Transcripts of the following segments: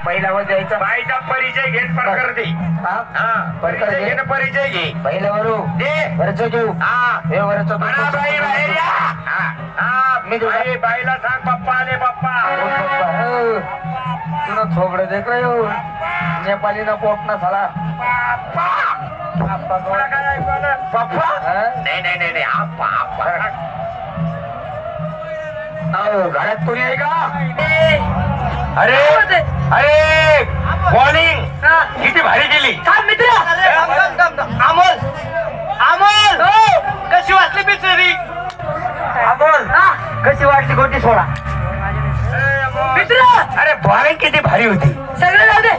पहिल्यावर द्यायचा बाईचा परिचय घेत प्रकार दे. परिचय घे ना, परिचय घे. पहिल्यावर दे वरचं घेऊ. हे वरचं म्हणा बाई बाहेर या. मी बाईला सांग पप्पा आले पप्पा. तुला थोबडं देख रे नेपाली ना पोट ना झाला पप्पा. नाही नाही नाही आप्पा आप्पा. घरात कोणी आहे का? अरे अरे मॉर्निंग किती भारी केली मित्र. अमोल अमोल कशी वाटली पिचरी? अमोल कशी वाटली गोटी सोडा मित्र. अरे बॉलिंग किती भारी होती. सगळं जाऊ दे,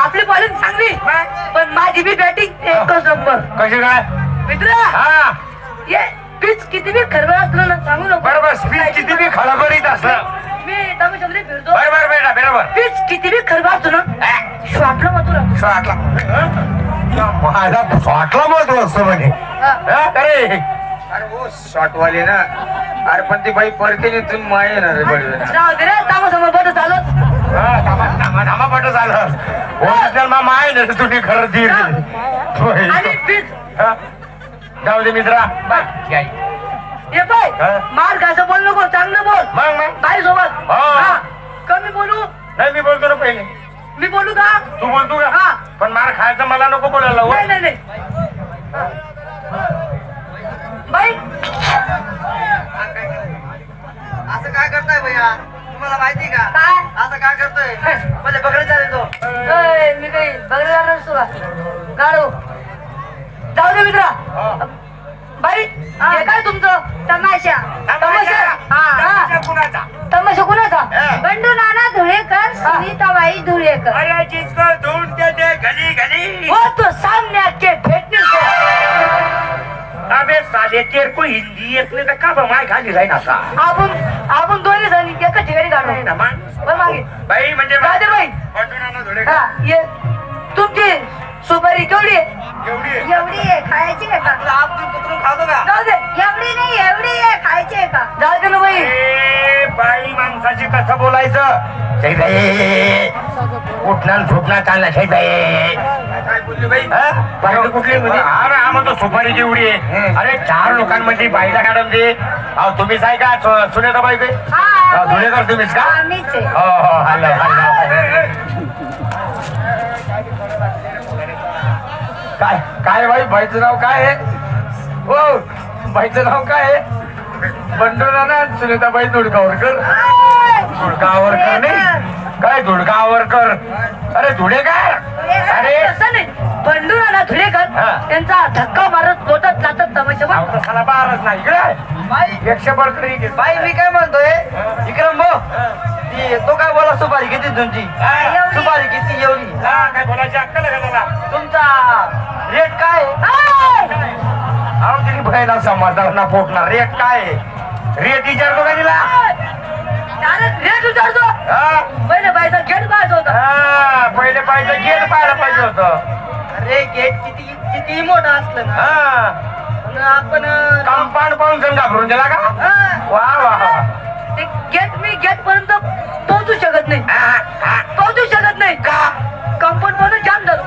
आपली बॉलिंग चांगली पण माझी बी बॅटिंग एकच नंबर. कशी काय मित्र हा ये पिच किती बी खरबळ असलं ना सांगू नको. बरोबर. स्पीच किती बी खळबळीत असलं. मी तमिळमध्ये फिरतो. बरोबर बेटा बरोबर. पिच किती बी खरबळ असतो ना शॉटला मधुरा शॉटला माझा शॉटला महत्व असतो म्हणे. अरे अरे हो शॉटवाले ना. अरे पण ती बाई परतीने तुम्ही माय येणार राहू दे रे तामा समोर बघत झालं. धामा पट झालं. ओरिजिनल मा माय ना तुम्ही खरं ती आणि पिच जाऊ दे मित्रा. ये बाय मार घायचं बोल नको, चांगलं बोल. मग बाई सोबत कमी बोलू. नाही मी बोलतो ना पहिले. मी बोलू का? तू बोलतो का? हा. पण मार खायचं मला नको बोलायला. नाही नाही नाही बाई असं काय करताय भैया? तुम्हाला माहिती का काय असं काय करतोय? म्हणजे पकडे चालेल तो. मी काही बघायला जाणार नसतो का गाडू. जाऊ दे मित्रा. बाई हे काय तुमचं तमाशा? तमाशा कुणाचा? तमाशा कुणाचा? बंडू नाना धुळेकर, सुनीताबाई धुळेकर. अरे जिसको ढूंढते थे गली गली वो तो सामने आके भेटने से. अबे साले तेरे को हिंदी येतले तर का माय खाली राही ना का? आपण दोन्ही जण एका ठिकाणी काढू ना मग बरं मागे बाई म्हणजे जाऊ दे बाई. हा ये तुमची सुपारी केवढी आहे? एवढी आहे खायची आहे का? आपण कुत्रून खातो का? जाऊ दे. एवढी नाही एवढी आहे खायची आहे का? जाऊ दे ना बाई. बाई माणसाची कसं बोलायचं? शैबाई उठणार झोपणार चालला शैबाई. काय बोलली बाई? बाई कुठली म्हणजे? अरे आम्हाला सुपारी जेवढी आहे. अरे 4 लोकांमध्ये बाईला मॅडम दे. तुम्हीच आहे का सुनेता बाई काही? हा धुळेकर तुम्हीच का? आम्हीच आहे. हो हो हल्ला काय काय बाई बाईचं नाव काय आहे? हो बाईचं नाव काय आहे? बंडू नाना सुनीताबाई धुडकावरकर. धुडकावरकर नाही काय धुडकावरकर. अरे धुडेकर. अरे तसं नाही. बंडू नाना धुळेकर त्यांचा धक्का मारत बोटत जातात तमाशा. तसाला बारच नाही इकडे 100 बळकरी. बाई मी काय म्हणतोय विक्रम भाऊ तो काय बोला सुपारी किती तुमची? सुपारी किती एवढी? काय बोलायची अक्कल आहे का त्याला? तुमचा रेट काय? अहो तिने बघायला समजणार ना पोटणार. रेट काय रेट विचारतो का तिला? रेट विचारतो. पहिले बाईचा गेट पाहायचा होता. पहिले पाहिजे गेट पाहायला पाहिजे होतं. अरे गेट किती किती मोठा असलं ना आपण कंपाऊंड पाहून सण घाबरून दिला का? वा वा. ते गेट मी गेट पर्यंत पोहोचू शकत नाही. पोहोचू शकत नाही का? कंपाऊंड म्हणून जाम झालो.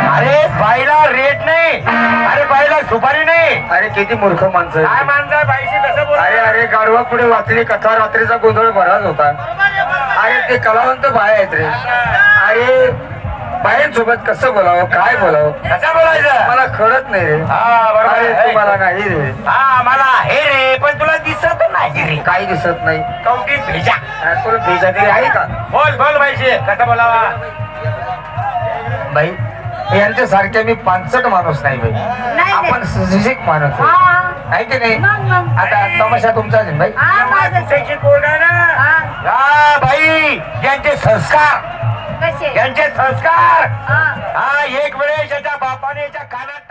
अरे बाईला रेट नाही. अरे बाईला सुपारी नाही. अरे किती मूर्ख माणसं. काय मानताय बाईशी कसं बोल? अरे अरे गाडवा पुढे वाचली कथा रात्रीचा गोंधळ बराच होता. अरे ते कलावंत बाय आहेत रे. अरे बायांसोबत कसं बोलावं काय बोलावं कसं बोलायचं मला कळत नाही रे. हा बरोबर. तुम्हाला नाही रे. हा मला हे रे पण तुला दिसत नाही रे. काही दिसत नाही. कवटीत भेजा. तुला भेजा तरी आहे का? बोल बोल बाईशी कसं बोलावा? बाई यांच्यासारखे मी 65 माणूस नाही बाई. नाही. आपण सुशिक्षित माणूस आहे. आहे की नाही? मग. आता तमाशा तुमचाच आहे बाई. हा माझं त्याची कोण आहे ना? हा बाई यांचे संस्कार कसे? यांचे संस्कार. हा हा एक वेळेस याच्या बापाने याच्या कानात